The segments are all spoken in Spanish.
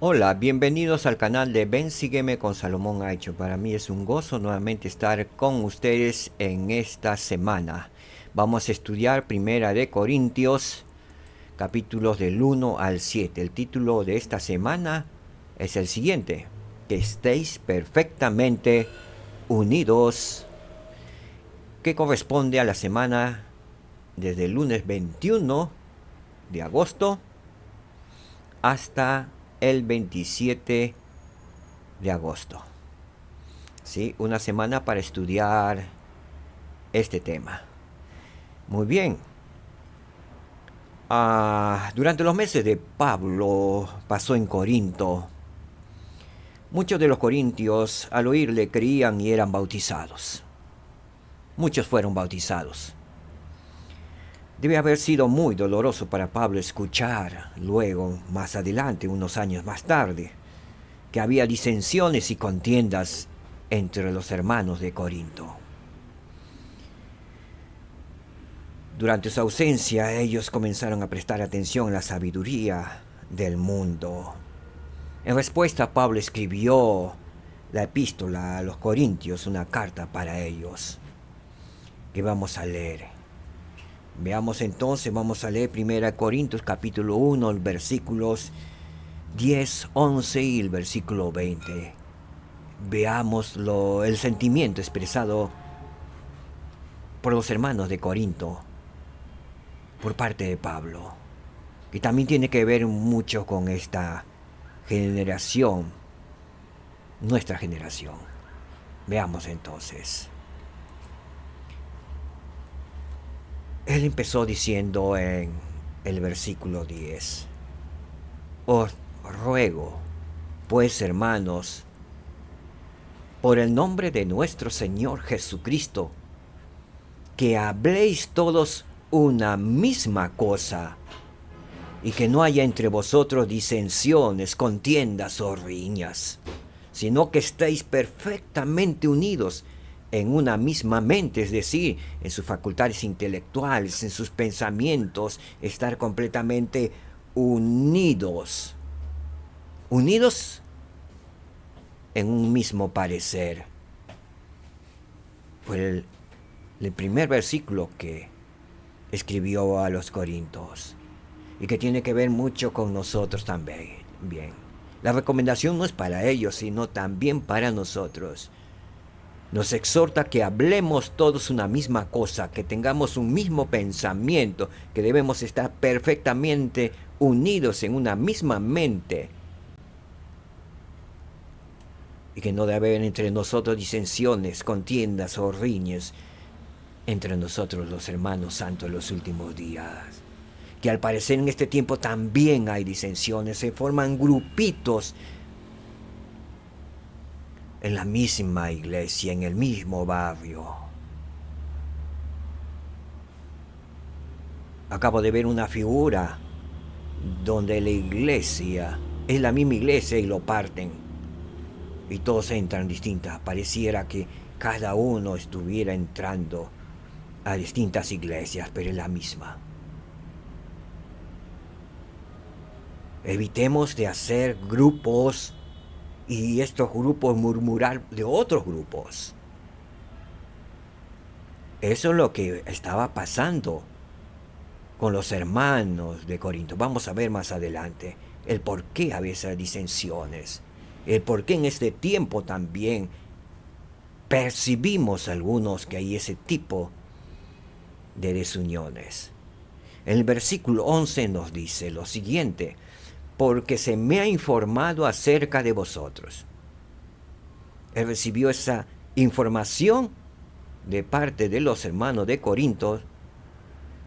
Hola, bienvenidos al canal de Ven Sígueme con Salomón Aicho. Para mí es un gozo nuevamente estar con ustedes en esta semana. Vamos a estudiar Primera de Corintios, capítulos del 1 al 7. El título de esta semana es el siguiente: que estéis perfectamente unidos, que corresponde a la semana desde el lunes 21 de agosto hasta el 27 de agosto. ¿Sí? Una semana para estudiar este tema. Muy bien. Durante los meses de Pablo pasó en Corinto. Muchos de los corintios al oírle creían y eran bautizados. Muchos fueron bautizados. Debe haber sido muy doloroso para Pablo escuchar luego, más adelante, unos años más tarde, que había disensiones y contiendas entre los hermanos de Corinto. Durante su ausencia, ellos comenzaron a prestar atención a la sabiduría del mundo. En respuesta, Pablo escribió la epístola a los Corintios, una carta para ellos, que vamos a leer. Veamos entonces, vamos a leer 1 Corintios capítulo 1, versículos 10, 11 y el versículo 20. Veamos el sentimiento expresado por los hermanos de Corinto por parte de Pablo, que también tiene que ver mucho con esta generación, nuestra generación. Veamos entonces. Él empezó diciendo en el versículo 10: os ruego, pues hermanos, por el nombre de nuestro Señor Jesucristo, que habléis todos una misma cosa, y que no haya entre vosotros disensiones, contiendas o riñas, sino que estéis perfectamente unidos en una misma mente, es decir, en sus facultades intelectuales, en sus pensamientos, estar completamente unidos, unidos en un mismo parecer. Fue el primer versículo que escribió a los Corintios y que tiene que ver mucho con nosotros también. Bien, la recomendación no es para ellos, sino también para nosotros. Nos exhorta que hablemos todos una misma cosa, que tengamos un mismo pensamiento, que debemos estar perfectamente unidos en una misma mente, y que no debe haber entre nosotros disensiones, contiendas o riñas entre nosotros los hermanos santos en los últimos días. Que al parecer en este tiempo también hay disensiones, se forman grupitos en la misma iglesia, en el mismo barrio. Acabo de ver una figura donde la iglesia es la misma iglesia y lo parten. Y todos entran distintas. Pareciera que cada uno estuviera entrando a distintas iglesias, pero es la misma. Evitemos de hacer grupos y estos grupos murmurar de otros grupos. Eso es lo que estaba pasando con los hermanos de Corinto. Vamos a ver más adelante el por qué había esas disensiones, el por qué en este tiempo también percibimos algunos que hay ese tipo de desuniones. En el versículo 11 nos dice lo siguiente: porque se me ha informado acerca de vosotros. Él recibió esa información de parte de los hermanos de Corinto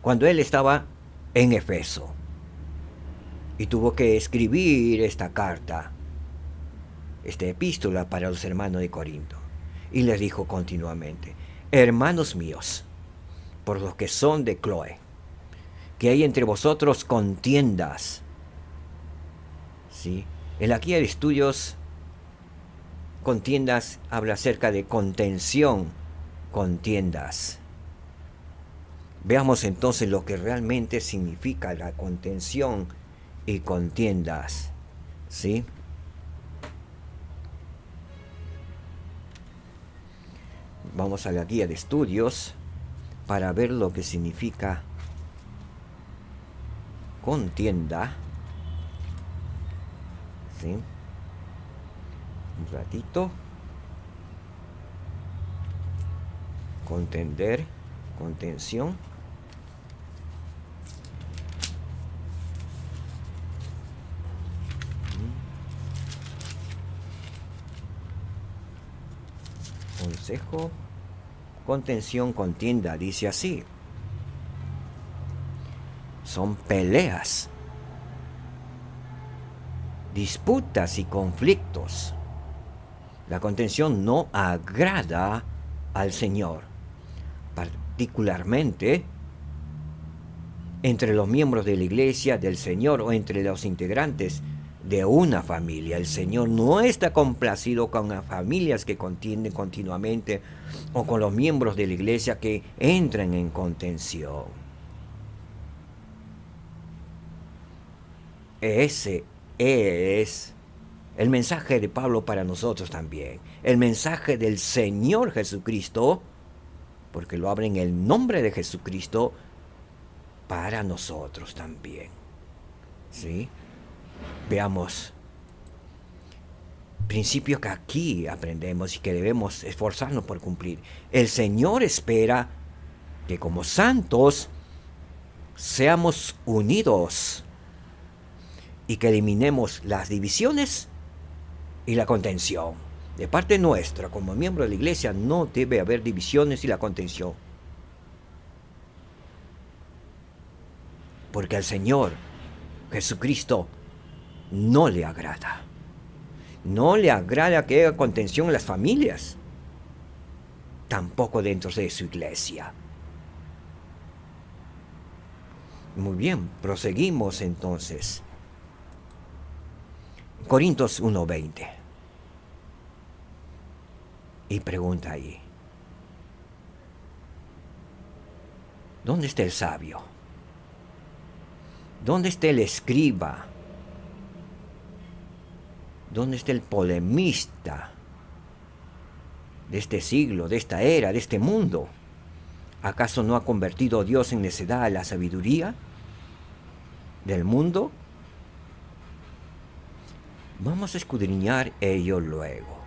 cuando él estaba en Efeso y tuvo que escribir esta carta, esta epístola para los hermanos de Corinto, y les dijo continuamente: hermanos míos, por los que son de Cloé, que hay entre vosotros contiendas. ¿Sí? En la guía de estudios, contiendas habla acerca de contención, contiendas. Veamos entonces lo que realmente significa la contención y contiendas. ¿Sí? Vamos a la guía de estudios para ver lo que significa contienda. ¿Sí? Un ratito. Contender, contención. Consejo, contención, contienda, dice así. Son peleas, disputas y conflictos. La contención no agrada al Señor, particularmente entre los miembros de la iglesia del Señor o entre los integrantes de una familia. El Señor no está complacido con las familias que contienden continuamente o con los miembros de la iglesia que entran en contención. Ese es el mensaje de Pablo para nosotros también. El mensaje del Señor Jesucristo, porque lo abre en el nombre de Jesucristo, para nosotros también. ¿Sí? Veamos principios que aquí aprendemos y que debemos esforzarnos por cumplir. El Señor espera que como santos seamos unidos y que eliminemos las divisiones y la contención. De parte nuestra, como miembro de la iglesia, no debe haber divisiones y la contención. Porque al Señor Jesucristo no le agrada. No le agrada que haya contención en las familias. Tampoco dentro de su iglesia. Muy bien, proseguimos entonces. Corintios 1:20. Y pregunta ahí. ¿Dónde está el sabio? ¿Dónde está el escriba? ¿Dónde está el polemista de este siglo, de esta era, de este mundo? ¿Acaso no ha convertido Dios en necedad a la sabiduría del mundo? Vamos a escudriñar ello luego.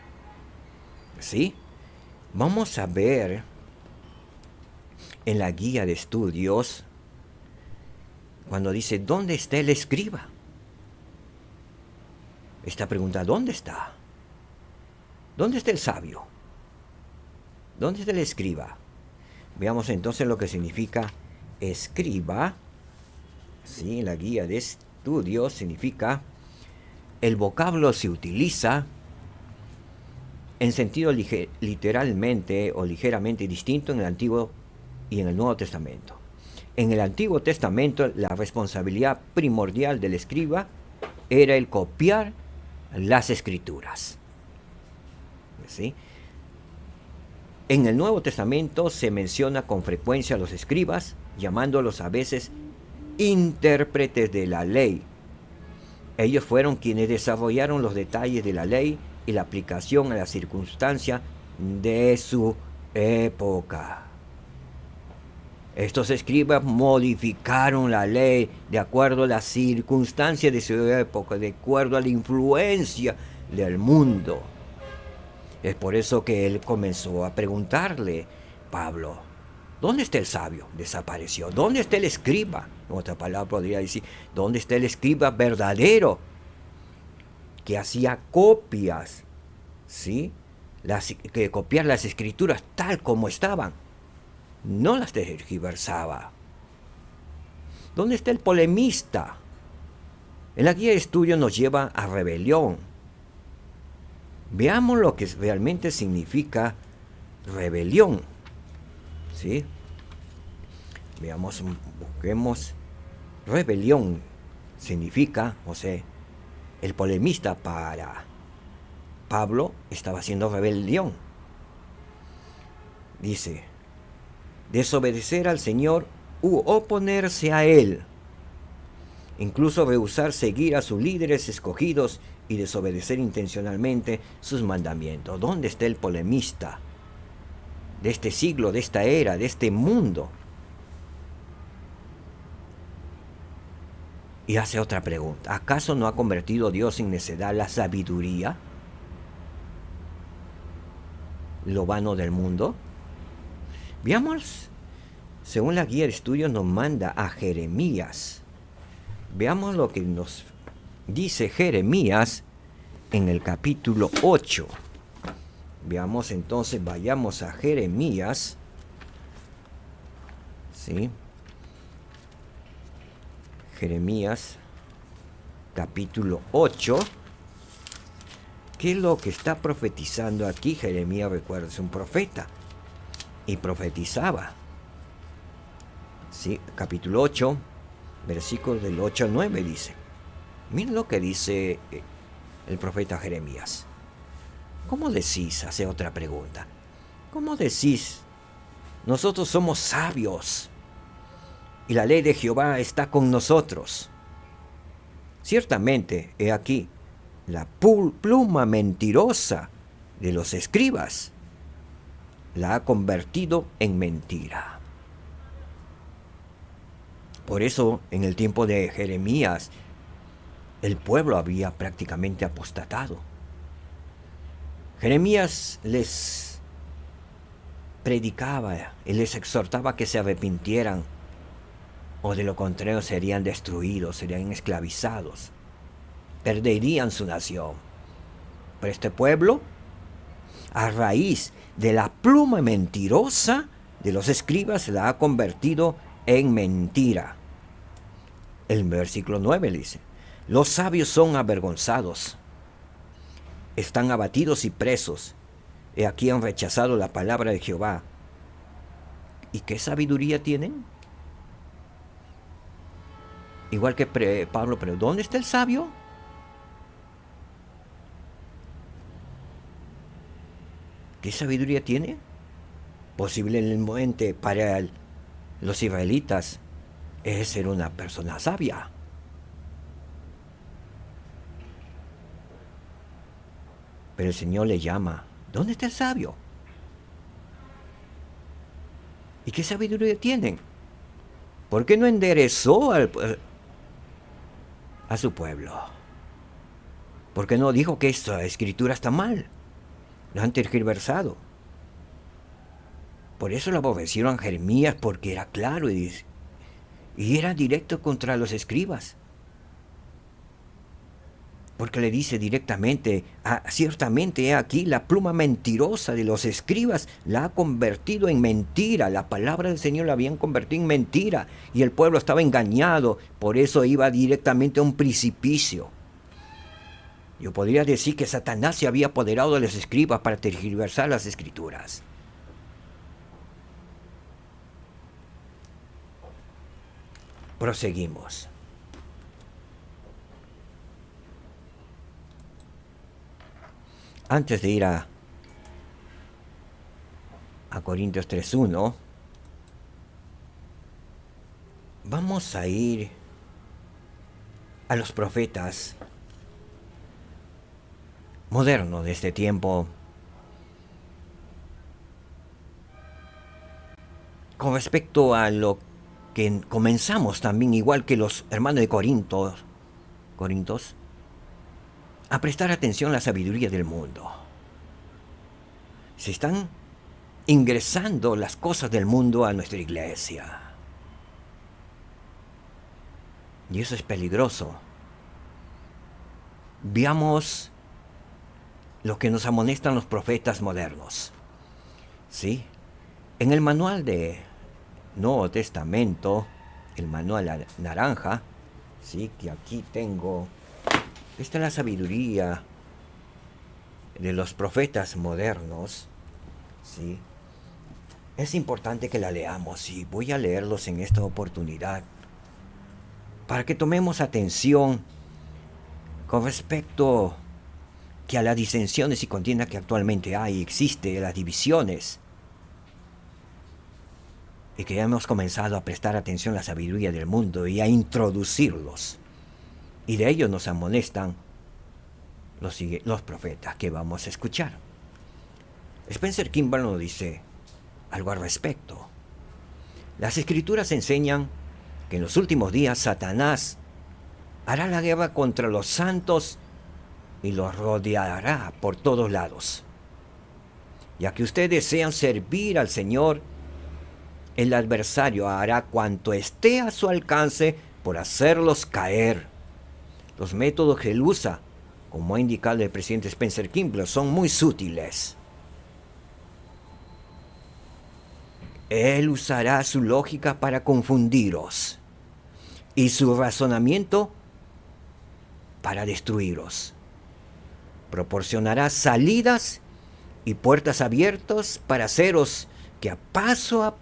¿Sí? Vamos a ver en la guía de estudios cuando dice, ¿dónde está el escriba? Esta pregunta, ¿dónde está? ¿Dónde está el sabio? ¿Dónde está el escriba? Veamos entonces lo que significa escriba. Sí, la guía de estudios significa, el vocablo se utiliza en sentido literalmente o ligeramente distinto en el Antiguo y en el Nuevo Testamento. En el Antiguo Testamento, la responsabilidad primordial del escriba era el copiar las escrituras. ¿Sí? En el Nuevo Testamento se menciona con frecuencia a los escribas, llamándolos a veces intérpretes de la ley. Ellos fueron quienes desarrollaron los detalles de la ley y la aplicación a la circunstancia de su época. Estos escribas modificaron la ley de acuerdo a las circunstancias de su época, de acuerdo a la influencia del mundo. Es por eso que él comenzó a preguntarle, Pablo, ¿dónde está el sabio? Desapareció. ¿Dónde está el escriba? En otra palabra podría decir, ¿dónde está el escriba verdadero? Que hacía copias, ¿sí? Que copiar las escrituras tal como estaban. No las tergiversaba. ¿Dónde está el polemista? En la guía de estudio nos lleva a rebelión. Veamos lo que realmente significa rebelión. ¿Sí? Veamos, busquemos. Rebelión significa, o sea, el polemista para Pablo estaba haciendo rebelión. Dice, desobedecer al Señor u oponerse a Él. Incluso rehusar seguir a sus líderes escogidos y desobedecer intencionalmente sus mandamientos. ¿Dónde está el polemista? de este siglo, de esta era, de este mundo. Y hace otra pregunta. ¿Acaso no ha convertido Dios en necedad la sabiduría? Lo vano del mundo. Veamos, según la guía de estudio nos manda a Jeremías. Veamos lo que nos dice Jeremías en el capítulo 8. Veamos entonces, vayamos a Jeremías. ¿Sí? Jeremías, capítulo 8. ¿Qué es lo que está profetizando aquí? Jeremías, recuerda, es un profeta y profetizaba. ¿Sí? Capítulo 8, versículos del 8 al 9 dice. Miren lo que dice el profeta Jeremías. ¿Cómo decís? Hace otra pregunta. ¿Cómo decís? Nosotros somos sabios y la ley de Jehová está con nosotros. Ciertamente, he aquí, la pluma mentirosa de los escribas la ha convertido en mentira. Por eso, en el tiempo de Jeremías, el pueblo había prácticamente apostatado. Jeremías les predicaba y les exhortaba que se arrepintieran, o de lo contrario serían destruidos, serían esclavizados, perderían su nación. Pero este pueblo, a raíz de la pluma mentirosa de los escribas, la ha convertido en mentira. El versículo 9 dice: los sabios son avergonzados, están abatidos y presos. He aquí han rechazado la palabra de Jehová. ¿Y qué sabiduría tienen? Igual que Pablo, pero ¿dónde está el sabio? ¿Qué sabiduría tiene? Posiblemente para los israelitas es ser una persona sabia. Pero el Señor le llama: ¿dónde está el sabio? ¿Y qué sabiduría tienen? ¿Por qué no enderezó a su pueblo? ¿Por qué no dijo que esta escritura está mal? Lo han tergiversado. Por eso lo aborrecieron a Jeremías, porque era claro y era directo contra los escribas. Porque le dice directamente: ciertamente he aquí la pluma mentirosa de los escribas la ha convertido en mentira. La palabra del Señor la habían convertido en mentira y el pueblo estaba engañado. Por eso iba directamente a un precipicio. Yo podría decir que Satanás se había apoderado de los escribas para tergiversar las escrituras. Proseguimos. Antes de ir a Corintios 3:1, vamos a ir a los profetas modernos de este tiempo, con respecto a lo que comenzamos también, igual que los hermanos de Corintos, a prestar atención a la sabiduría del mundo. Se están ingresando las cosas del mundo a nuestra iglesia. Y eso es peligroso. Veamos lo que nos amonestan los profetas modernos. ¿Sí? En el manual de Nuevo Testamento, el manual naranja, ¿sí? Que aquí tengo. Esta es la sabiduría de los profetas modernos, ¿sí? Es importante que la leamos y voy a leerlos en esta oportunidad para que tomemos atención con respecto que a las disensiones y contiendas que actualmente existe, las divisiones, y que ya hemos comenzado a prestar atención a la sabiduría del mundo y a introducirlos. Y de ellos nos amonestan los profetas que vamos a escuchar. Spencer Kimball nos dice: algo al respecto. Las Escrituras enseñan que en los últimos días Satanás hará la guerra contra los santos y los rodeará por todos lados. Ya que ustedes desean servir al Señor, el adversario hará cuanto esté a su alcance por hacerlos caer. Los métodos que él usa, como ha indicado el presidente Spencer Kimball, son muy sutiles. Él usará su lógica para confundiros y su razonamiento para destruiros. Proporcionará salidas y puertas abiertas para haceros que a paso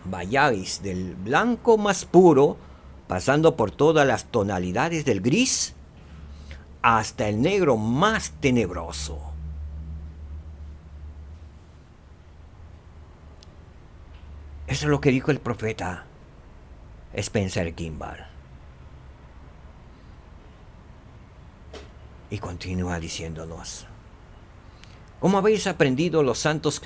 vayáis del blanco más puro, pasando por todas las tonalidades del gris, hasta el negro más tenebroso. Eso es lo que dijo el profeta Spencer Kimball. Y continúa diciéndonos: como habéis aprendido, los santos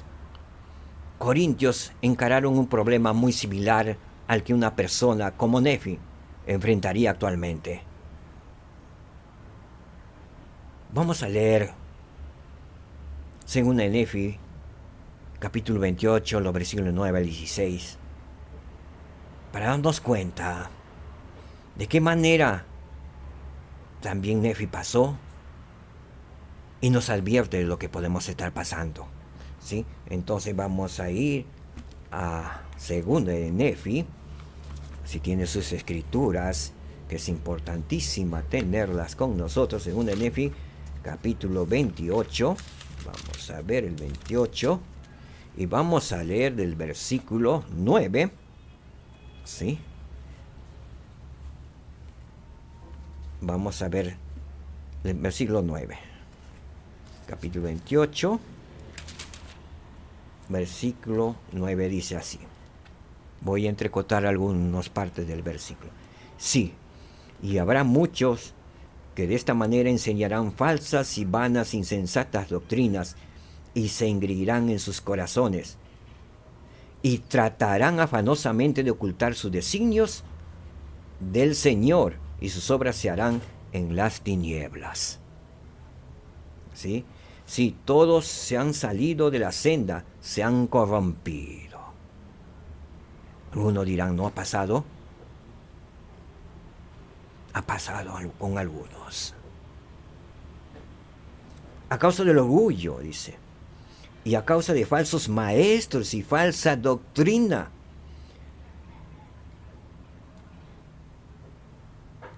corintios encararon un problema muy similar al que una persona como Nefi enfrentaría actualmente. Vamos a leer según Nefi, capítulo 28, los versículos 9 al 16, para darnos cuenta de qué manera también Nefi pasó y nos advierte de lo que podemos estar pasando, ¿sí? Entonces vamos a ir a segunda de Nefi, si tiene sus escrituras, que es importantísima tenerlas con nosotros. Segunda de Nefi, capítulo 28, vamos a ver el 28, y vamos a leer del versículo 9, ¿sí? Vamos a ver el versículo 9. Capítulo 28, versículo 9 dice así. Voy a entrecotar algunas partes del versículo. Sí, y habrá muchos que de esta manera enseñarán falsas y vanas insensatas doctrinas y se engreirán en sus corazones y tratarán afanosamente de ocultar sus designios del Señor y sus obras se harán en las tinieblas. ¿Sí? Si todos se han salido de la senda, se han corrompido. Algunos dirán, ¿no ha pasado? Ha pasado con algunos. A causa del orgullo, dice, y a causa de falsos maestros y falsa doctrina,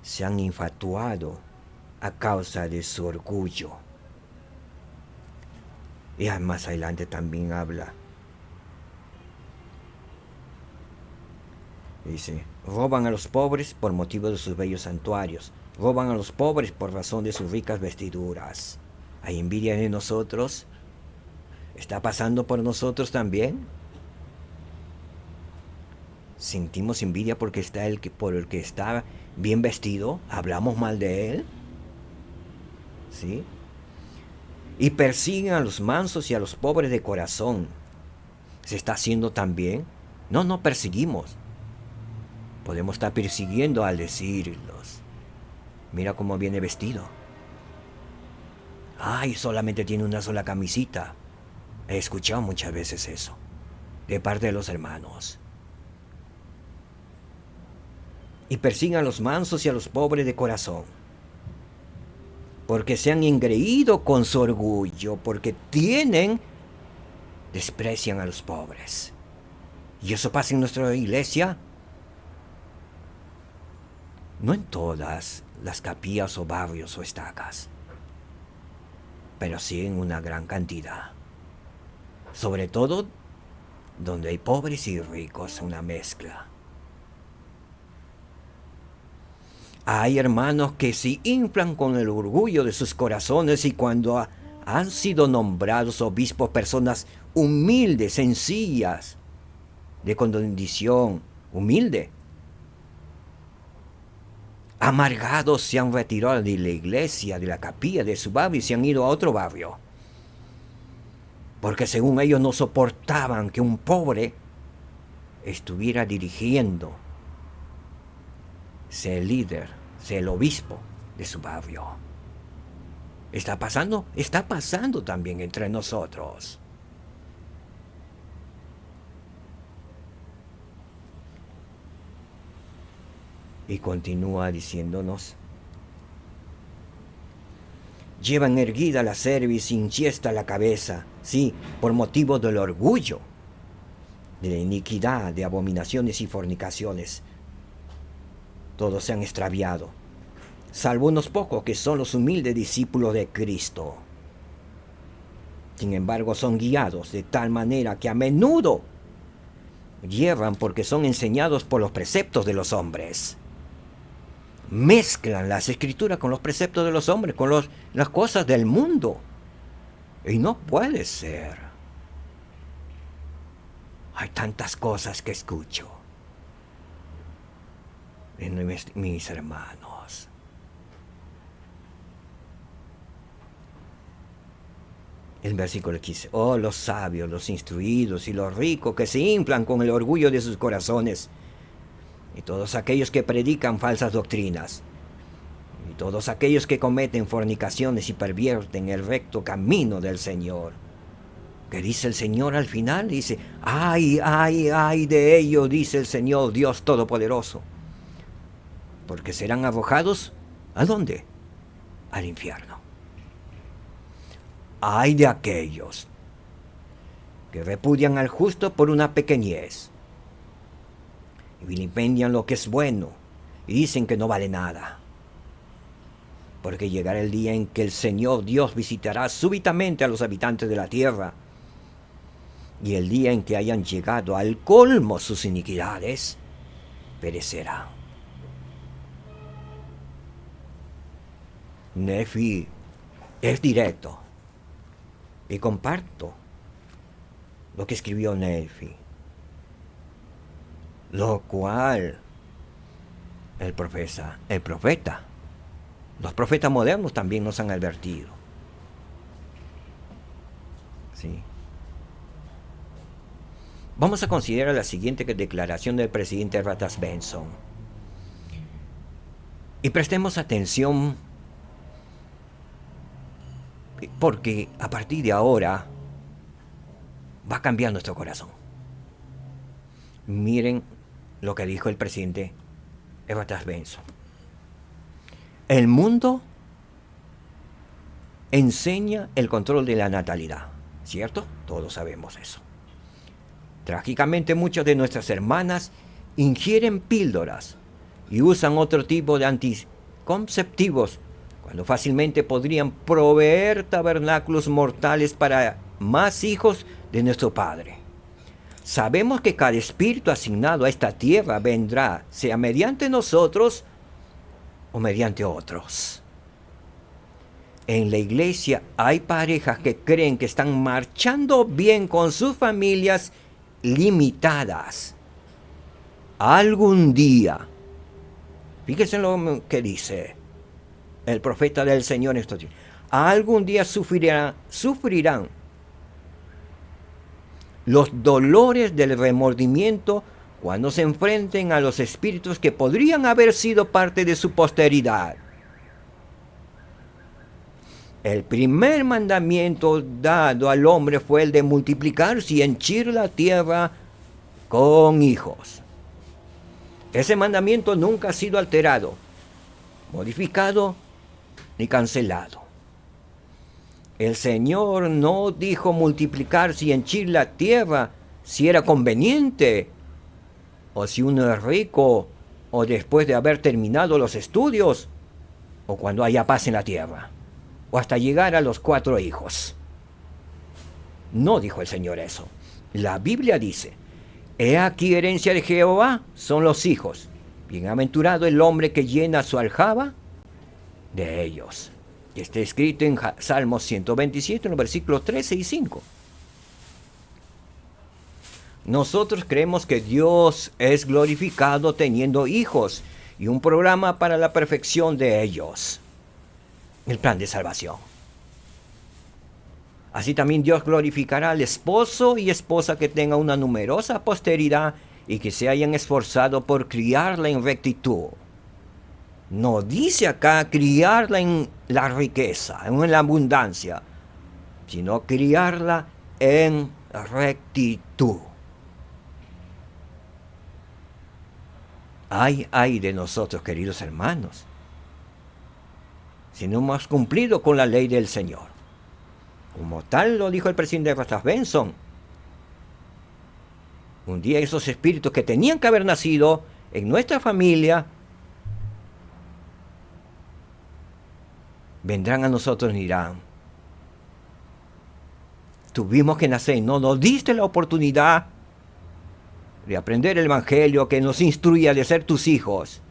se han infatuado a causa de su orgullo. Y más adelante también habla. Dice, roban a los pobres por motivo de sus bellos santuarios. Roban a los pobres por razón de sus ricas vestiduras. ¿Hay envidia de nosotros? ¿Está pasando por nosotros también? ¿Sentimos envidia porque está por el que está bien vestido? ¿Hablamos mal de él? ¿Sí? Y persiguen a los mansos y a los pobres de corazón. ¿Se está haciendo también? No perseguimos. Podemos estar persiguiendo al decirlos. Mira cómo viene vestido. Ay, solamente tiene una sola camisita. He escuchado muchas veces eso, de parte de los hermanos. Y persiguen a los mansos y a los pobres de corazón, porque se han engreído con su orgullo, porque desprecian a los pobres. ¿Y eso pasa en nuestra iglesia? No en todas las capillas o barrios o estacas, pero sí en una gran cantidad. Sobre todo donde hay pobres y ricos, una mezcla. Hay hermanos que se inflan con el orgullo de sus corazones y cuando han sido nombrados obispos, personas humildes, sencillas, de condición humilde, amargados, se han retirado de la iglesia, de la capilla, de su barrio y se han ido a otro barrio. porque según ellos no soportaban que un pobre estuviera dirigiendo, sea el líder, sea el obispo de su barrio. ¿Está pasando? Está pasando también entre nosotros. Y continúa diciéndonos: llevan erguida la cerviz, hinchiesta la cabeza, sí, por motivo del orgullo, de la iniquidad, de abominaciones y fornicaciones. Todos se han extraviado, salvo unos pocos que son los humildes discípulos de Cristo. Sin embargo, son guiados de tal manera que a menudo llevan porque son enseñados por los preceptos de los hombres. Mezclan las escrituras con los preceptos de los hombres, con las cosas del mundo. Y no puede ser. Hay tantas cosas que escucho en mis hermanos. El versículo 15. Oh, los sabios, los instruidos y los ricos que se inflan con el orgullo de sus corazones, y todos aquellos que predican falsas doctrinas, y todos aquellos que cometen fornicaciones y pervierten el recto camino del Señor. ¿Qué dice el Señor al final? Dice: ay, ay, ay de ellos, dice el Señor Dios Todopoderoso, porque serán arrojados, ¿a dónde? Al infierno. Ay de aquellos que repudian al justo por una pequeñez, y vilipendian lo que es bueno, y dicen que no vale nada. Porque llegará el día en que el Señor Dios visitará súbitamente a los habitantes de la tierra, y el día en que hayan llegado al colmo sus iniquidades, perecerá. Nefi es directo, y comparto lo que escribió Nefi, lo cual el profeta, los profetas modernos también nos han advertido. ¿Sí? Vamos a considerar la siguiente declaración del presidente Ratas Benson. Y prestemos atención, porque a partir de ahora va a cambiar nuestro corazón. Miren lo que dijo el presidente Ratas Benson. El mundo enseña el control de la natalidad, ¿cierto? Todos sabemos eso. Trágicamente, muchas de nuestras hermanas ingieren píldoras y usan otro tipo de anticonceptivos cuando fácilmente podrían proveer tabernáculos mortales para más hijos de nuestro Padre. Sabemos que cada espíritu asignado a esta tierra vendrá, sea mediante nosotros o mediante otros. En la iglesia hay parejas que creen que están marchando bien con sus familias limitadas. Algún día, fíjense lo que dice el profeta del Señor en estos días, algún día sufrirán los dolores del remordimiento cuando se enfrenten a los espíritus que podrían haber sido parte de su posteridad. El primer mandamiento dado al hombre fue el de multiplicarse y henchir la tierra con hijos. Ese mandamiento nunca ha sido alterado, modificado ni cancelado. El Señor no dijo multiplicarse y henchir la tierra si era conveniente, o si uno es rico, o después de haber terminado los estudios, o cuando haya paz en la tierra, o hasta llegar a los 4 hijos. No dijo el Señor eso. La Biblia dice: he aquí herencia de Jehová son los hijos. Bienaventurado el hombre que llena su aljaba de ellos. Y está escrito en Salmos 127, en los versículos 13 y 5. Nosotros creemos que Dios es glorificado teniendo hijos y un programa para la perfección de ellos. El plan de salvación. Así también Dios glorificará al esposo y esposa que tenga una numerosa posteridad y que se hayan esforzado por criarla en rectitud. No dice acá criarla en la riqueza, en la abundancia, sino criarla en rectitud. Ay de nosotros, queridos hermanos, si no hemos cumplido con la ley del Señor. Como tal lo dijo el presidente Russell Benson. Un día esos espíritus que tenían que haber nacido en nuestra familia vendrán a nosotros y dirán: tuvimos que nacer, no nos diste la oportunidad de aprender el Evangelio que nos instruya de ser tus hijos.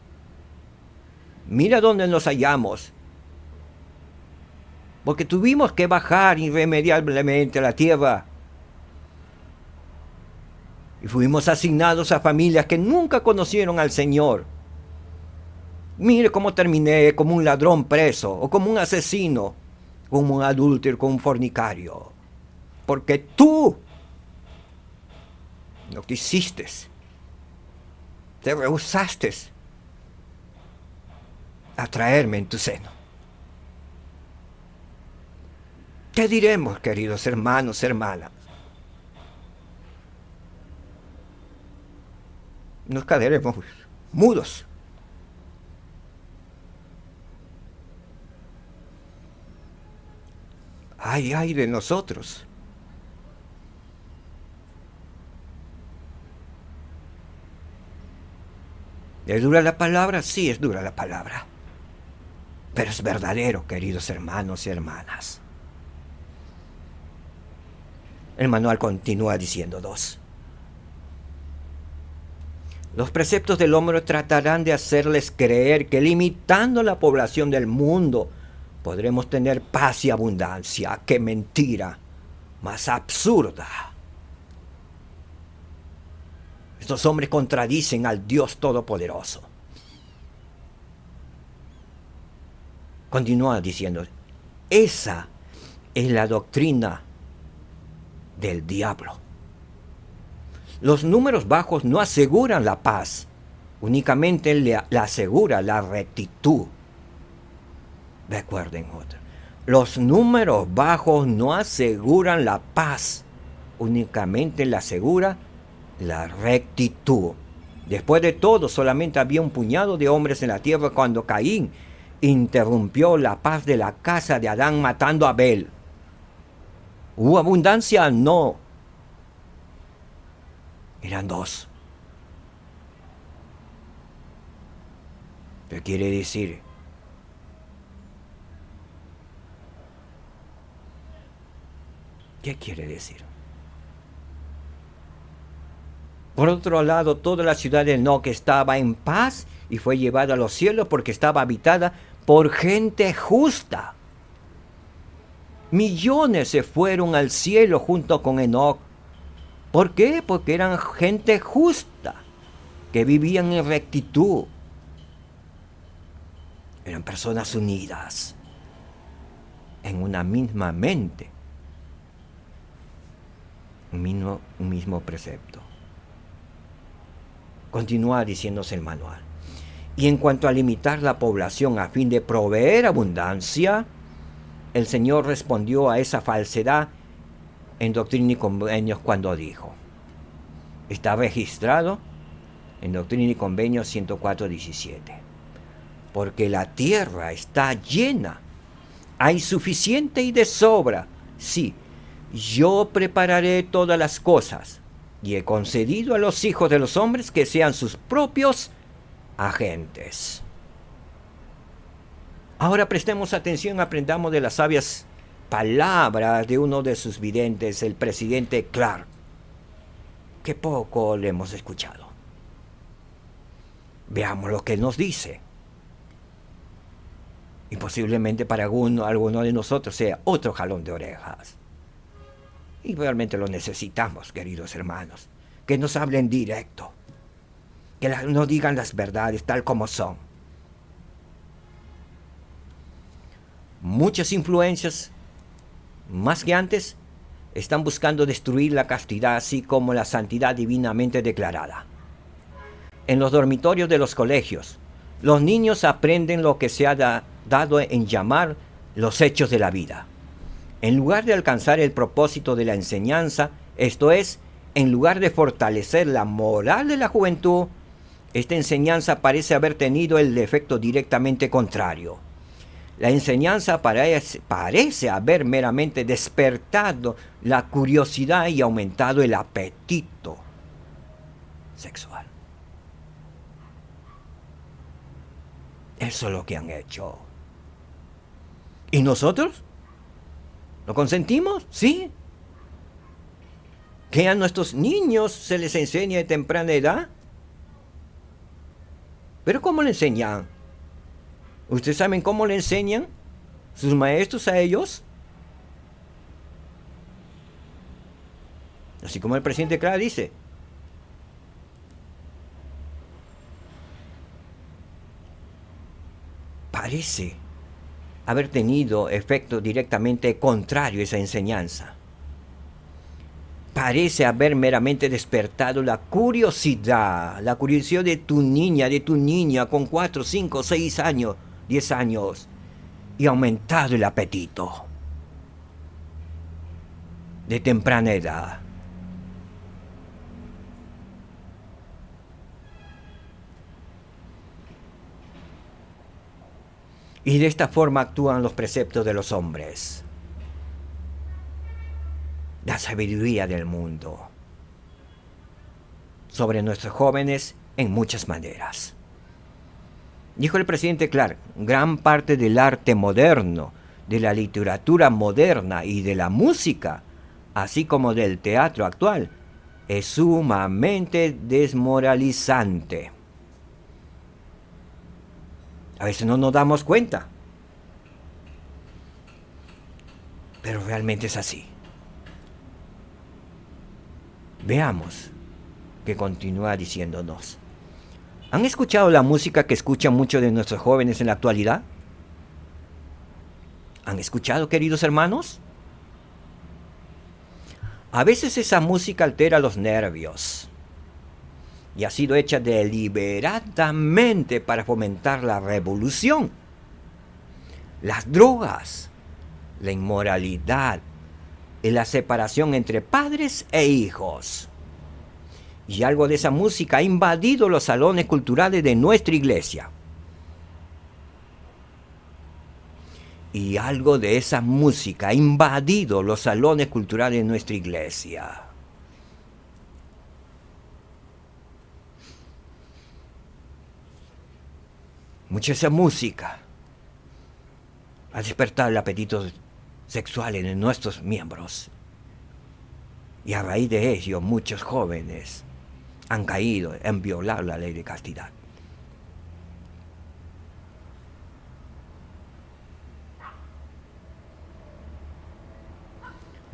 Mira dónde nos hallamos. Porque tuvimos que bajar irremediablemente a la tierra. Y fuimos asignados a familias que nunca conocieron al Señor. Mire cómo terminé, como un ladrón preso, o como un asesino, como un adúltero, como un fornicario. Porque tú no quisiste, te rehusaste a traerme en tu seno. ¿Qué diremos, queridos hermanos, hermanas? Nos quedaremos mudos. Ay de nosotros. ¿Es dura la palabra? Sí, es dura la palabra. Pero es verdadero, queridos hermanos y hermanas. El manual continúa diciendo 2. Los preceptos del hombre tratarán de hacerles creer que limitando la población del mundo podremos tener paz y abundancia. ¡Qué mentira más absurda! Estos hombres contradicen al Dios Todopoderoso. Continúa diciendo: esa es la doctrina del diablo. Los números bajos no aseguran la paz, únicamente la asegura la rectitud. Recuerden otra. Los números bajos no aseguran la paz, únicamente la asegura la rectitud. Después de todo, solamente había un puñado de hombres en la tierra cuando Caín interrumpió la paz de la casa de Adán matando a Abel. ¿Hubo abundancia? No. Eran 2. ¿Qué quiere decir? ¿Qué quiere decir? Por otro lado, toda la ciudad de Enoc estaba en paz y fue llevada a los cielos porque estaba habitada por gente justa. Millones se fueron al cielo junto con Enoc. ¿Por qué? Porque eran gente justa, que vivían en rectitud. Eran personas unidas, en una misma mente, un mismo precepto. Continúa diciéndose el manual. Y en cuanto a limitar la población a fin de proveer abundancia, el Señor respondió a esa falsedad en Doctrina y Convenios cuando dijo, está registrado en Doctrina y Convenios 104:17, porque la tierra está llena, hay suficiente y de sobra. Sí, yo prepararé todas las cosas y he concedido a los hijos de los hombres que sean sus propios agentes. Ahora prestemos atención, aprendamos de las sabias palabras de uno de sus videntes, el presidente Clark, que poco le hemos escuchado. Veamos lo que nos dice. Y posiblemente para alguno de nosotros sea otro jalón de orejas. Y realmente lo necesitamos, queridos hermanos, que nos hablen directo, que nos digan las verdades tal como son. Muchas influencias, más que antes, están buscando destruir la castidad así como la santidad divinamente declarada. En los dormitorios de los colegios, los niños aprenden lo que se ha dado en llamar los hechos de la vida. En lugar de alcanzar el propósito de la enseñanza, esto es, en lugar de fortalecer la moral de la juventud, esta enseñanza parece haber tenido el efecto directamente contrario. La enseñanza parece haber meramente despertado la curiosidad y aumentado el apetito sexual. Eso es lo que han hecho. ¿Y nosotros? ¿Lo consentimos? Sí. ¿Que a nuestros niños se les enseña de temprana edad? ¿Pero cómo le enseñan? ¿Ustedes saben cómo le enseñan sus maestros a ellos? Así como el presidente Clark dice. Parece haber tenido efecto directamente contrario a esa enseñanza. Parece haber meramente despertado la curiosidad de tu niña con 4, 5, 6 años, 10 años, y aumentado el apetito de temprana edad. Y de esta forma actúan los preceptos de los hombres. La sabiduría del mundo sobre nuestros jóvenes en muchas maneras. Dijo el presidente Clark, gran parte del arte moderno, de la literatura moderna y de la música, así como del teatro actual, es sumamente desmoralizante. A veces no nos damos cuenta, pero realmente es así. Veamos qué continúa diciéndonos. ¿Han escuchado la música que escuchan muchos de nuestros jóvenes en la actualidad? ¿Han escuchado, queridos hermanos? A veces esa música altera los nervios y ha sido hecha deliberadamente para fomentar la revolución, las drogas, la inmoralidad y la separación entre padres e hijos. Y algo de esa música ha invadido los salones culturales de nuestra iglesia. Y algo de esa música ha invadido los salones culturales de nuestra iglesia. Mucha esa música ha despertado el apetito sexual en nuestros miembros. Y a raíz de ello, muchos jóvenes han caído en violar la ley de castidad.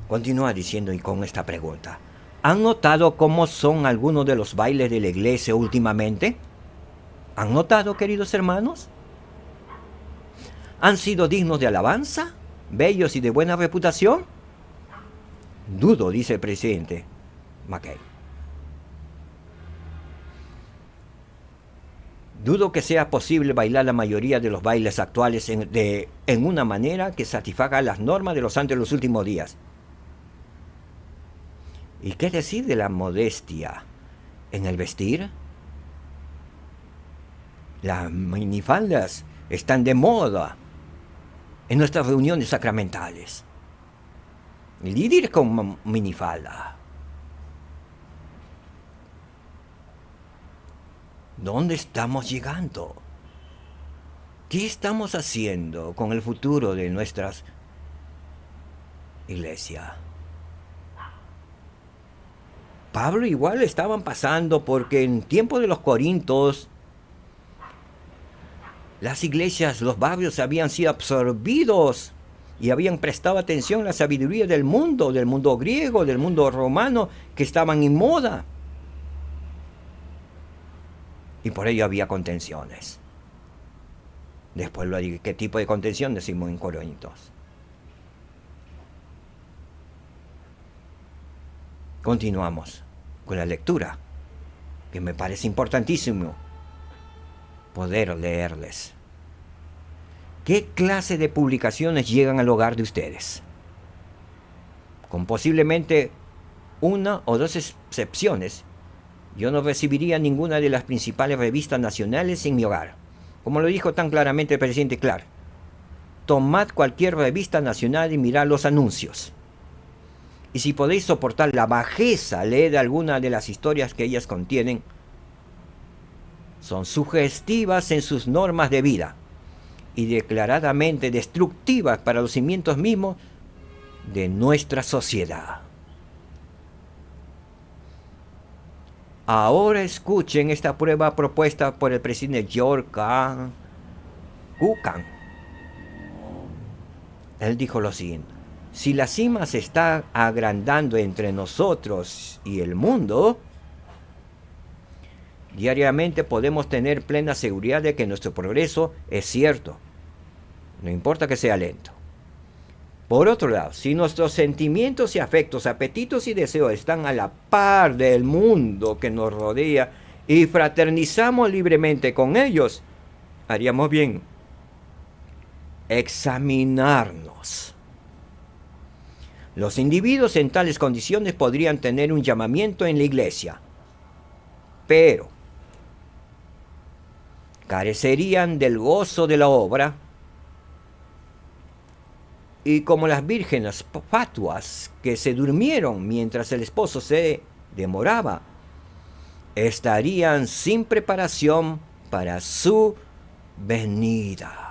Continúa diciendo y con esta pregunta. ¿Han notado cómo son algunos de los bailes de la iglesia últimamente? ¿Han notado, queridos hermanos? ¿Han sido dignos de alabanza? ¿Bellos y de buena reputación? Dudo, dice el presidente McKay. Dudo que sea posible bailar la mayoría de los bailes actuales en una manera que satisfaga las normas de los santos de los últimos días. ¿Y qué decir de la modestia en el vestir? Las minifaldas están de moda en nuestras reuniones sacramentales. Líderes con minifalda. ¿Dónde estamos llegando? ¿Qué estamos haciendo con el futuro de nuestras iglesias? Pablo igual estaban pasando porque en tiempo de los Corintios las iglesias, los barrios habían sido absorbidos y habían prestado atención a la sabiduría del mundo griego, del mundo romano, que estaban en moda. Y por ello había contenciones. Después lo digo, ¿qué tipo de contención decimos en Corintios? Continuamos con la lectura, que me parece importantísimo poder leerles. ¿Qué clase de publicaciones llegan al hogar de ustedes? Con posiblemente una o dos excepciones, yo no recibiría ninguna de las principales revistas nacionales en mi hogar. Como lo dijo tan claramente el presidente Clark, tomad cualquier revista nacional y mirad los anuncios. Y si podéis soportar la bajeza, leed alguna de las historias que ellas contienen. Son sugestivas en sus normas de vida y declaradamente destructivas para los cimientos mismos de nuestra sociedad. Ahora escuchen esta prueba propuesta por el presidente George Kukan. Él dijo lo siguiente: si la cima se está agrandando entre nosotros y el mundo, diariamente podemos tener plena seguridad de que nuestro progreso es cierto, no importa que sea lento. Por otro lado, si nuestros sentimientos y afectos, apetitos y deseos están a la par del mundo que nos rodea y fraternizamos libremente con ellos, haríamos bien examinarnos. Los individuos en tales condiciones podrían tener un llamamiento en la iglesia, pero carecerían del gozo de la obra, y como las vírgenes fatuas que se durmieron mientras el esposo se demoraba, estarían sin preparación para su venida.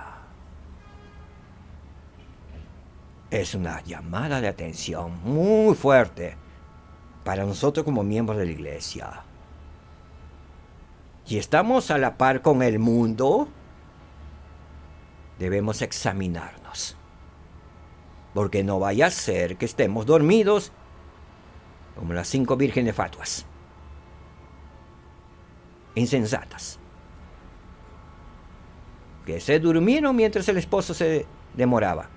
Es una llamada de atención muy fuerte para nosotros como miembros de la iglesia. Si estamos a la par con el mundo, debemos examinarnos, porque no vaya a ser que estemos dormidos como las 5 vírgenes fatuas, insensatas, que se durmieron mientras el esposo se demoraba.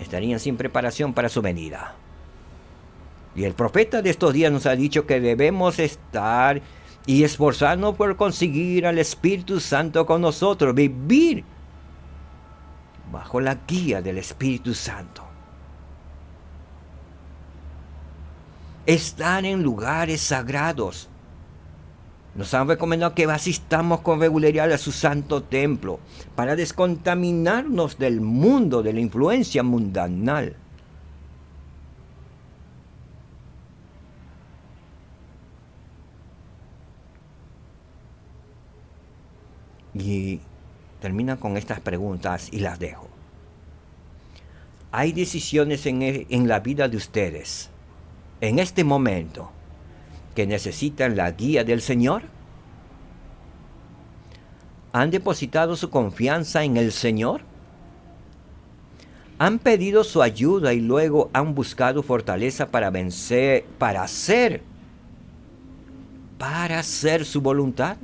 Estarían sin preparación para su venida. Y el profeta de estos días nos ha dicho que debemos estar y esforzarnos por conseguir al Espíritu Santo con nosotros, vivir bajo la guía del Espíritu Santo. Estar en lugares sagrados. Nos han recomendado que asistamos con regularidad a su santo templo para descontaminarnos del mundo, de la influencia mundanal. Y termina con estas preguntas y las dejo. Hay decisiones en la vida de ustedes, en este momento, que necesitan la guía del Señor. ¿Han depositado su confianza en el Señor? ¿Han pedido su ayuda y luego han buscado fortaleza para vencer, para hacer su voluntad?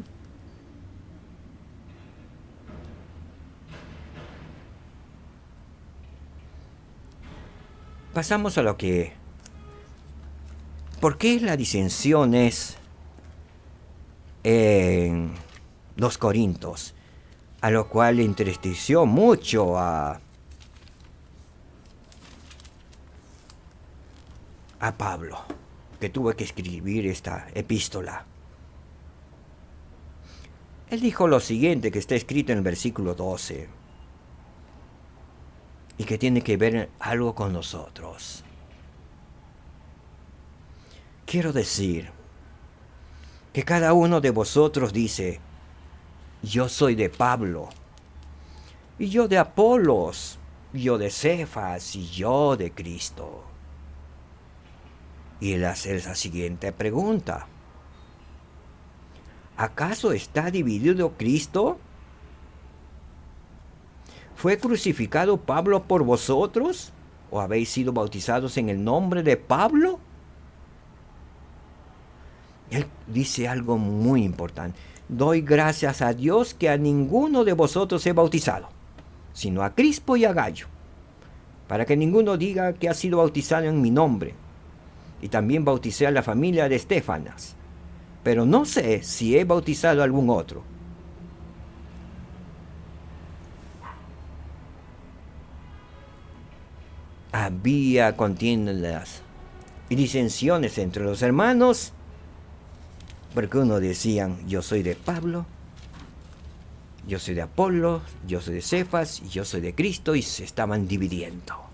Pasamos a lo que... ¿Por qué la disensión es en los Corintios? A lo cual le entristeció mucho a Pablo, que tuvo que escribir esta epístola. Él dijo lo siguiente, que está escrito en el versículo 12, y que tiene que ver algo con nosotros. Quiero decir que cada uno de vosotros dice: yo soy de Pablo, y yo de Apolos, yo de Cefas, y yo de Cristo. Y él hace esa siguiente pregunta: ¿acaso está dividido Cristo? ¿Fue crucificado Pablo por vosotros? ¿O habéis sido bautizados en el nombre de Pablo? Él dice algo muy importante: doy gracias a Dios que a ninguno de vosotros he bautizado, sino a Crispo y a Gallo, para que ninguno diga que ha sido bautizado en mi nombre. y también bauticé a la familia de Estefanas, pero no sé si he bautizado a algún otro. Había contiendas y disensiones entre los hermanos, porque unos decían, yo soy de Pablo, yo soy de Apolo, yo soy de Cefas, y yo soy de Cristo, y se estaban dividiendo.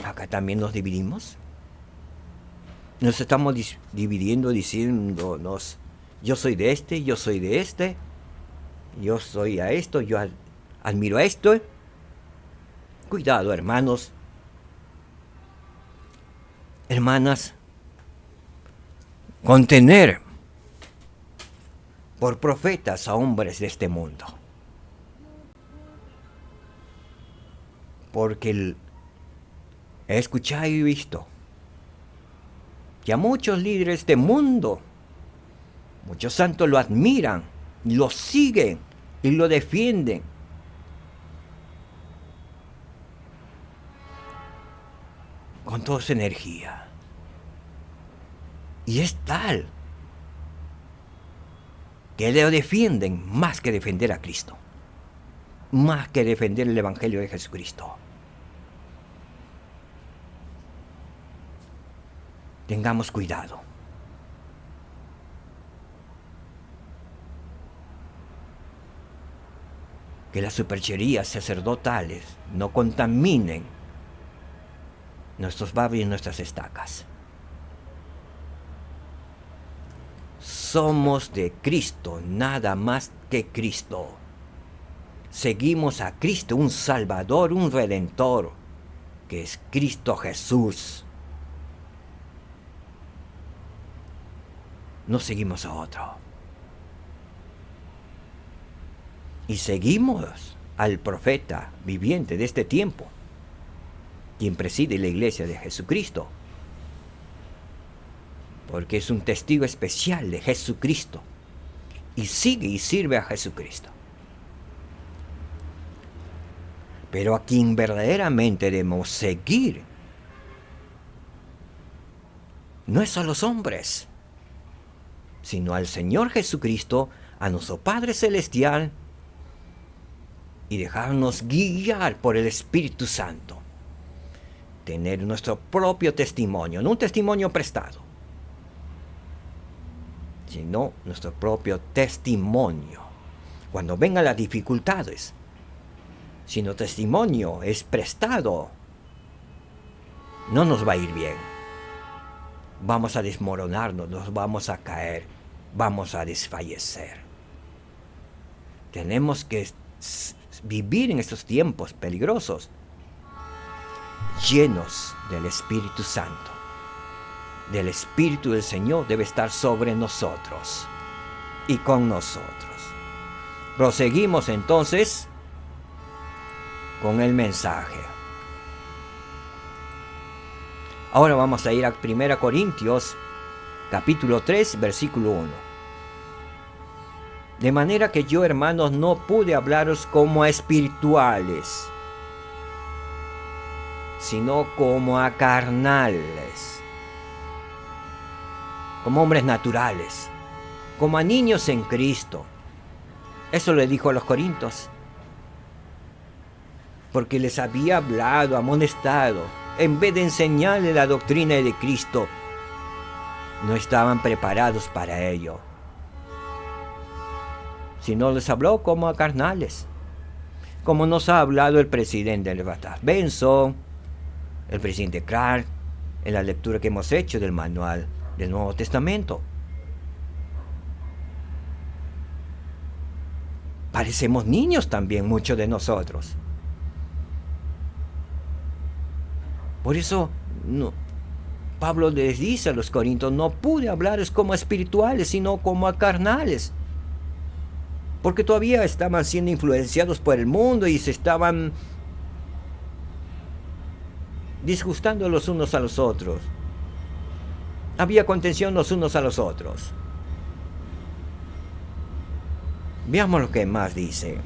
Acá también nos dividimos. Nos estamos dividiendo diciéndonos, yo soy de este, yo soy de este, yo soy a esto, yo admiro a esto. Cuidado, hermanos, hermanas, con tener por profetas a hombres de este mundo. Porque he escuchado y visto que a muchos líderes de mundo, muchos santos lo admiran, lo siguen y lo defienden. Con toda su energía. Y es tal que lo defienden más que defender a Cristo, más que defender el Evangelio de Jesucristo. Tengamos cuidado. Que las supercherías sacerdotales no contaminen nuestros barrios y nuestras estacas. Somos de Cristo, nada más que Cristo. Seguimos a Cristo, un Salvador, un Redentor, que es Cristo Jesús. No seguimos a otro. Y seguimos al profeta viviente de este tiempo, quien preside la iglesia de Jesucristo, porque es un testigo especial de Jesucristo y sigue y sirve a Jesucristo. Pero a quien verdaderamente debemos seguir no es a los hombres, sino al Señor Jesucristo, a nuestro Padre Celestial, y dejarnos guiar por el Espíritu Santo. Tener nuestro propio testimonio, no un testimonio prestado, sino nuestro propio testimonio. Cuando vengan las dificultades, si nuestro testimonio es prestado, no nos va a ir bien. Vamos a desmoronarnos, nos vamos a caer, vamos a desfallecer. Tenemos que vivir en estos tiempos peligrosos, llenos del Espíritu Santo. Del Espíritu del Señor debe estar sobre nosotros y con nosotros. Proseguimos entonces con el mensaje. Ahora vamos a ir a 1 Corintios, capítulo 3, versículo 1. De manera que yo, hermanos, no pude hablaros como a espirituales, sino como a carnales, como hombres naturales, como a niños en Cristo. Eso le dijo a los corintios, porque les había hablado, amonestado, en vez de enseñarles la doctrina de Cristo. No estaban preparados para ello, sino les habló como a carnales, como nos ha hablado el presidente del Bataz Benson, el presidente Clark, en la lectura que hemos hecho del manual del Nuevo Testamento. Parecemos niños también, muchos de nosotros. Por eso Pablo les dice a los corintios, no pude hablarles como a espirituales, sino como a carnales. Porque todavía estaban siendo influenciados por el mundo y se estaban disgustando los unos a los otros. Había contención los unos a los otros. Veamos lo que más dice.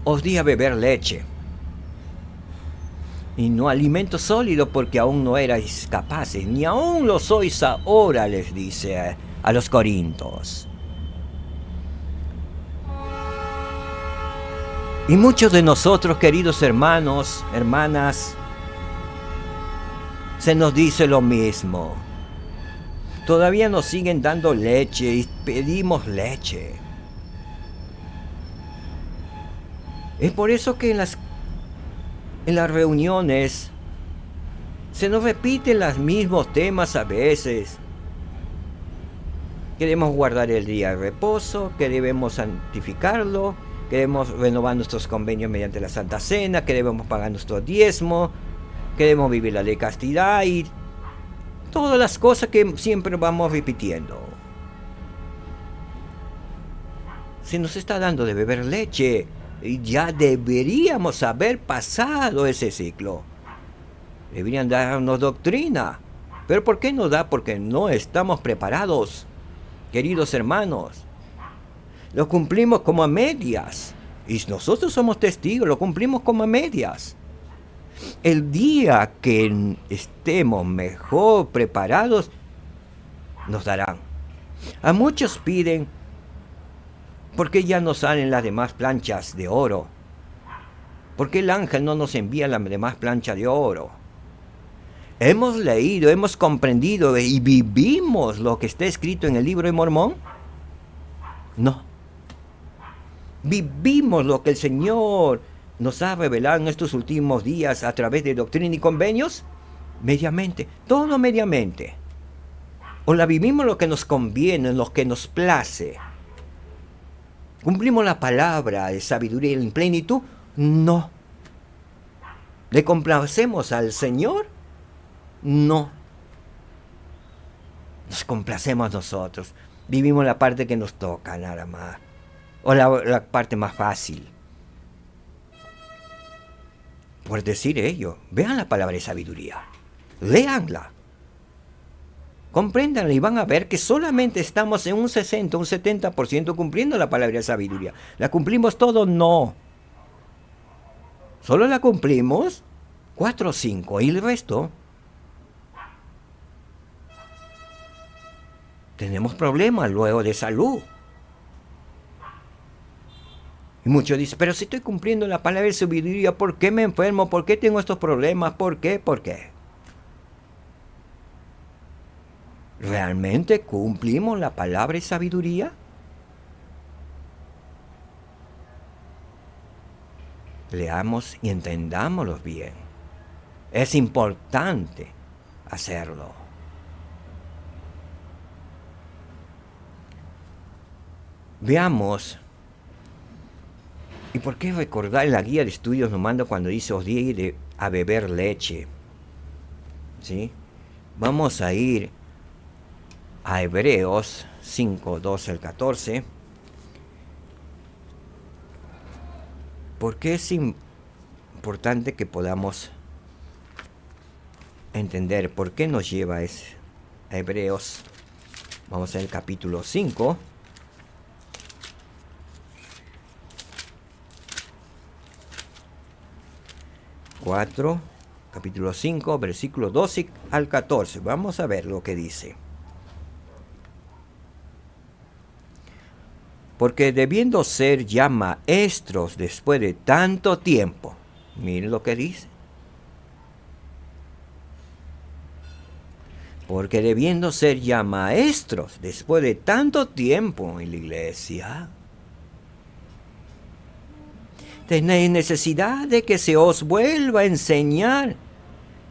Os di a beber leche, y no alimento sólido, porque aún no erais capaces, ni aún lo sois ahora, les dice a los corintios. Y muchos de nosotros, queridos hermanos, hermanas, se nos dice lo mismo. Todavía nos siguen dando leche y pedimos leche. Es por eso que en las reuniones se nos repiten los mismos temas a veces. Queremos guardar el día de reposo, que debemos santificarlo, queremos renovar nuestros convenios mediante la Santa Cena, que debemos pagar nuestro diezmo, queremos vivir la ley de castidad y todas las cosas que siempre vamos repitiendo. Se nos está dando de beber leche y ya deberíamos haber pasado ese ciclo. Deberían darnos doctrina. ¿Pero por qué no da? Porque no estamos preparados, queridos hermanos. Lo cumplimos como a medias. Y nosotros somos testigos, lo cumplimos como a medias. El día que estemos mejor preparados, nos darán. A muchos piden, ¿por qué ya no salen las demás planchas de oro? ¿Por qué el ángel no nos envía las demás planchas de oro? ¿Hemos leído, hemos comprendido y vivimos lo que está escrito en el libro de Mormón? No. Vivimos lo que el Señor nos ha revelado en estos últimos días a través de doctrina y convenios. Mediamente, todo mediamente. O la vivimos lo que nos conviene, lo que nos place. ¿Cumplimos la palabra de sabiduría en plenitud? No. ¿Le complacemos al Señor? No. Nos complacemos nosotros. Vivimos la parte que nos toca, nada más. O la parte más fácil. Por decir ello, vean la palabra de sabiduría. Léanla. Compréndanla y van a ver que solamente estamos en un 60, un 70% cumpliendo la palabra de sabiduría. ¿La cumplimos todo? No. Solo la cumplimos 4 o 5 y el resto tenemos problemas luego de salud. Y muchos dicen, pero si estoy cumpliendo la palabra de sabiduría, ¿por qué me enfermo? ¿Por qué tengo estos problemas? ¿Por qué? ¿Por qué? ¿Realmente cumplimos la palabra de sabiduría? Leamos y entendámoslo bien. Es importante hacerlo. Veamos. ¿Y por qué recordar la guía de estudios nos manda cuando dice os di a beber leche? ¿Sí? Vamos a ir a Hebreos 5, 12 al 14. Porque es importante que podamos entender por qué nos lleva a Hebreos. Vamos al capítulo 5. Capítulo 5, versículo 12 al 14. Vamos a ver lo que dice. Porque debiendo ser ya maestros después de tanto tiempo, miren lo que dice. Porque debiendo ser ya maestros después de tanto tiempo en la iglesia, tenéis necesidad de que se os vuelva a enseñar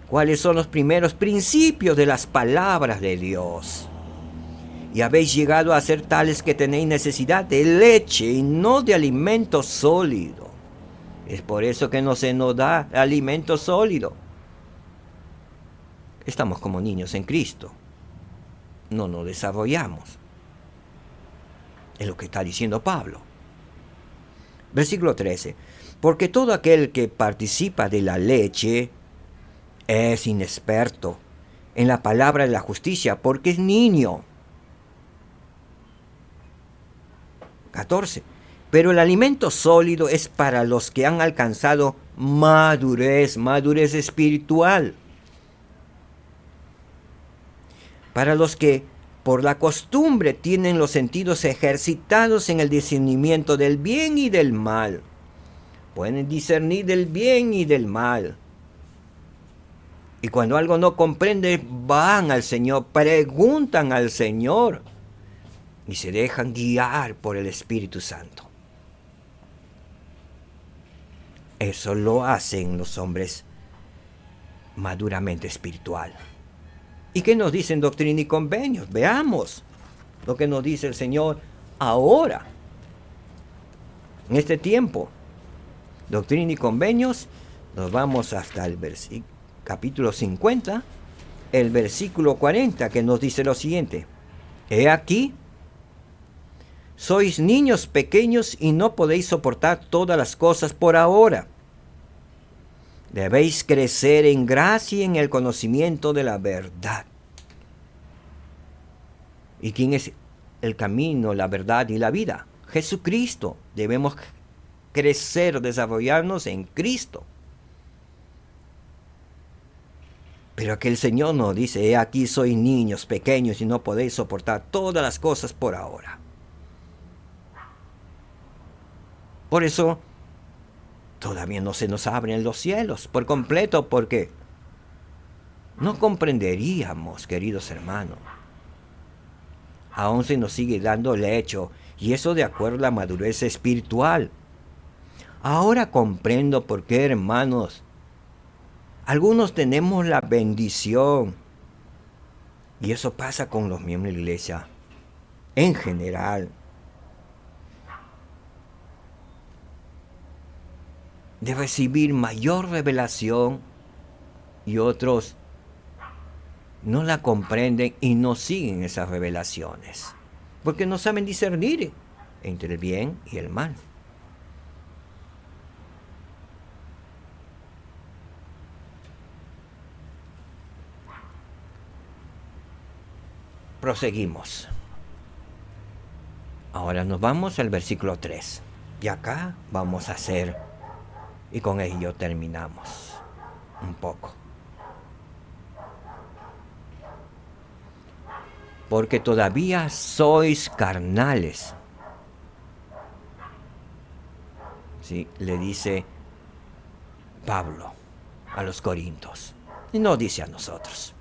cuáles son los primeros principios de las palabras de Dios. Y habéis llegado a ser tales que tenéis necesidad de leche y no de alimento sólido. Es por eso que no se nos da alimento sólido. Estamos como niños en Cristo. No nos desarrollamos. Es lo que está diciendo Pablo. Versículo 13. Porque todo aquel que participa de la leche es inexperto en la palabra de la justicia, porque es niño. 14. Pero el alimento sólido es para los que han alcanzado madurez espiritual. Para los que por la costumbre tienen los sentidos ejercitados en el discernimiento del bien y del mal. Pueden discernir del bien y del mal. Y cuando algo no comprende, van al Señor, preguntan al Señor y se dejan guiar por el Espíritu Santo. Eso lo hacen los hombres maduramente espiritual. ¿Y qué nos dicen Doctrina y Convenios? Veamos lo que nos dice el Señor ahora, en este tiempo. Doctrina y Convenios, nos vamos hasta el capítulo 50, el versículo 40, que nos dice lo siguiente: He aquí, sois niños pequeños y no podéis soportar todas las cosas por ahora. Debéis crecer en gracia y en el conocimiento de la verdad. ¿Y quién es el camino, la verdad y la vida? Jesucristo. Debemos crecer, desarrollarnos en Cristo. Pero aquí el Señor nos dice: He aquí sois niños pequeños y no podéis soportar todas las cosas por ahora. Por eso todavía no se nos abren los cielos por completo, porque no comprenderíamos, queridos hermanos. Aún se nos sigue dando lecho, y eso de acuerdo a la madurez espiritual. Ahora comprendo por qué, hermanos, algunos tenemos la bendición, y eso pasa con los miembros de la iglesia en general, de recibir mayor revelación, y otros no la comprenden y no siguen esas revelaciones, porque no saben discernir entre el bien y el mal. Proseguimos. Ahora nos vamos al versículo 3. Y acá vamos a hacer, y con ello terminamos un poco. Porque todavía sois carnales. ¿Sí? Le dice Pablo a los corintios. Y no dice a nosotros.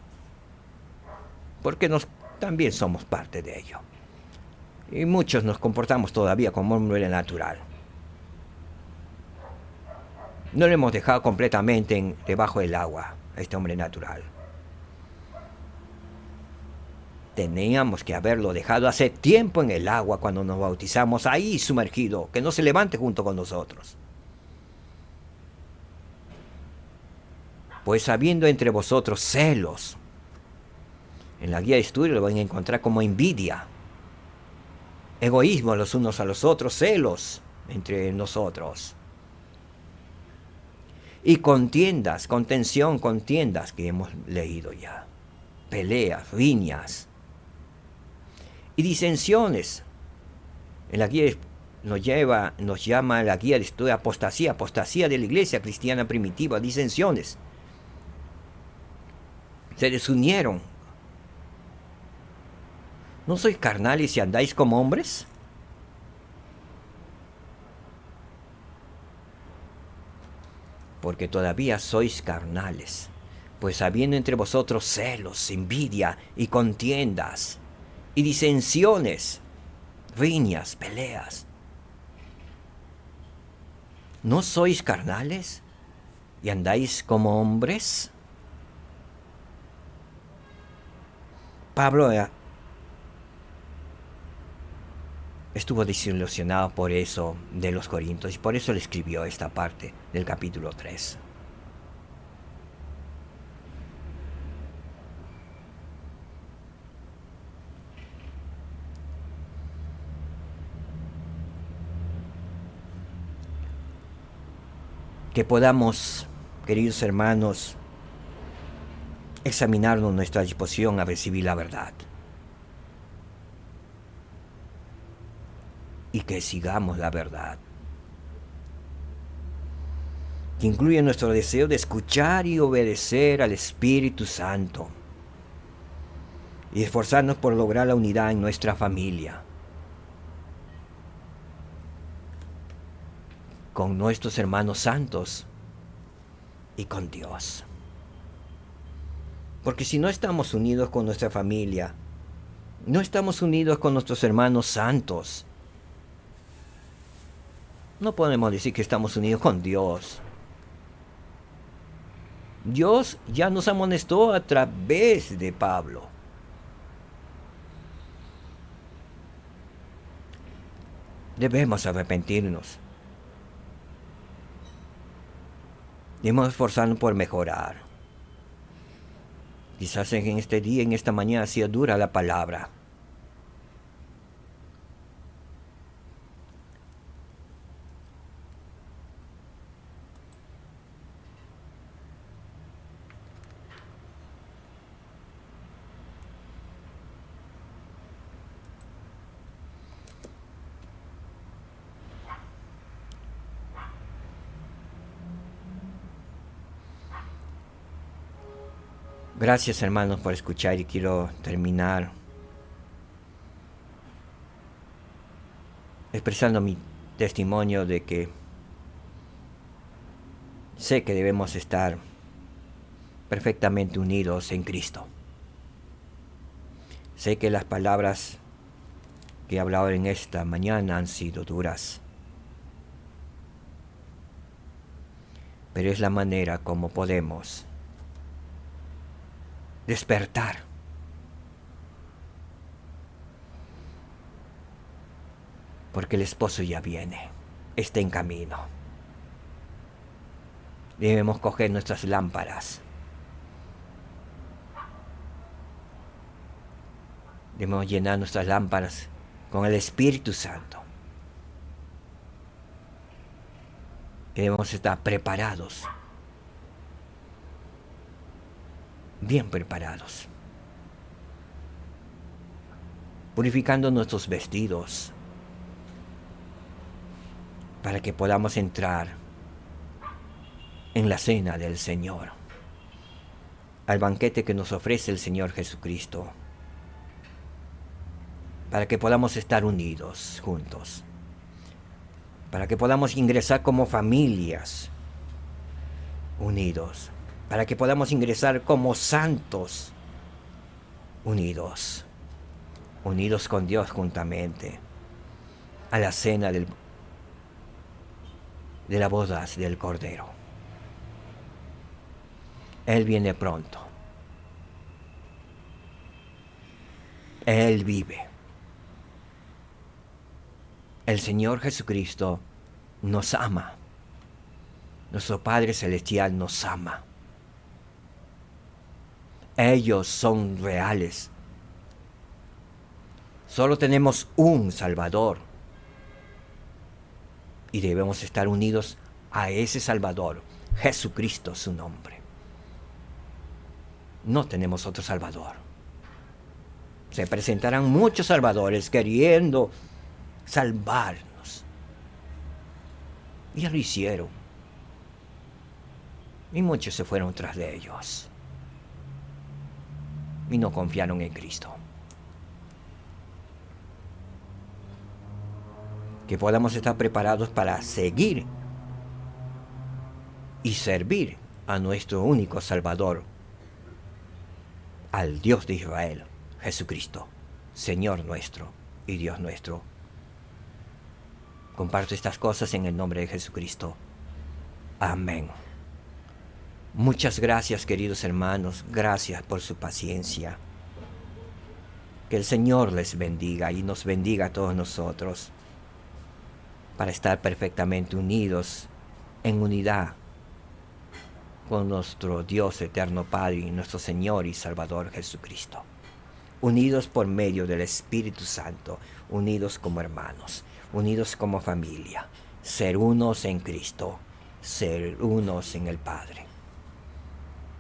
Porque también somos parte de ello. Y muchos nos comportamos todavía como hombre natural. No lo hemos dejado completamente debajo del agua, a este hombre natural. Teníamos que haberlo dejado hace tiempo en el agua cuando nos bautizamos, ahí sumergido, que no se levante junto con nosotros. Pues habiendo entre vosotros celos, en la guía de estudio lo van a encontrar como envidia, egoísmo los unos a los otros, celos entre nosotros. Y contiendas, contención, contiendas que hemos leído ya. Peleas, riñas. Y disensiones. En la guía nos llama la guía de estudio apostasía de la iglesia cristiana primitiva, disensiones. Se desunieron. ¿No sois carnales y andáis como hombres? Porque todavía sois carnales, pues habiendo entre vosotros celos, envidia y contiendas, y disensiones, riñas, peleas. ¿No sois carnales y andáis como hombres? Pablo estuvo desilusionado por eso de los Corintios, y por eso le escribió esta parte del capítulo 3. Que podamos, queridos hermanos, examinarnos nuestra disposición a recibir la verdad. Y que sigamos la verdad. que incluye nuestro deseo de escuchar y obedecer al Espíritu Santo y esforzarnos por lograr la unidad en nuestra familia, con nuestros hermanos santos y con Dios. Porque si no estamos unidos con nuestra familia, no estamos unidos con nuestros hermanos santos, no podemos decir que estamos unidos con Dios. Dios ya nos amonestó a través de Pablo. Debemos arrepentirnos. Debemos esforzarnos por mejorar. Quizás en este día, en esta mañana, ha sido dura la palabra. Gracias, hermanos, por escuchar, y quiero terminar expresando mi testimonio de que sé que debemos estar perfectamente unidos en Cristo. Sé que las palabras que he hablado en esta mañana han sido duras, pero es la manera como podemos despertar. Porque el esposo ya viene, está en camino. Debemos coger nuestras lámparas. Debemos llenar nuestras lámparas con el Espíritu Santo. Debemos estar preparados, bien preparados, purificando nuestros vestidos para que podamos entrar en la cena del Señor, al banquete que nos ofrece el Señor Jesucristo, para que podamos estar unidos juntos, para que podamos ingresar como familias unidos, para que podamos ingresar como santos unidos con Dios juntamente, a la cena de las bodas del Cordero. Él viene pronto. Él vive. El Señor Jesucristo nos ama. Nuestro Padre Celestial nos ama. Ellos son reales. Solo tenemos un Salvador. Y debemos estar unidos a ese Salvador, Jesucristo su nombre. No tenemos otro Salvador. Se presentarán muchos salvadores queriendo salvarnos. Y ya lo hicieron. Y muchos se fueron tras de ellos. Y no confiaron en Cristo. Que podamos estar preparados para seguir y servir a nuestro único Salvador, al Dios de Israel, Jesucristo, Señor nuestro y Dios nuestro. Comparto estas cosas en el nombre de Jesucristo. Amén. Muchas gracias, queridos hermanos. Gracias por su paciencia. Que el Señor les bendiga y nos bendiga a todos nosotros, para estar perfectamente unidos en unidad con nuestro Dios eterno Padre y nuestro Señor y Salvador Jesucristo. Unidos por medio del Espíritu Santo, unidos como hermanos, unidos como familia, ser unos en Cristo, ser unos en el Padre.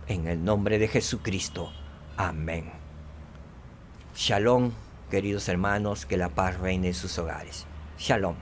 En el nombre de Jesucristo. Amén. Shalom, queridos hermanos, que la paz reine en sus hogares. Shalom.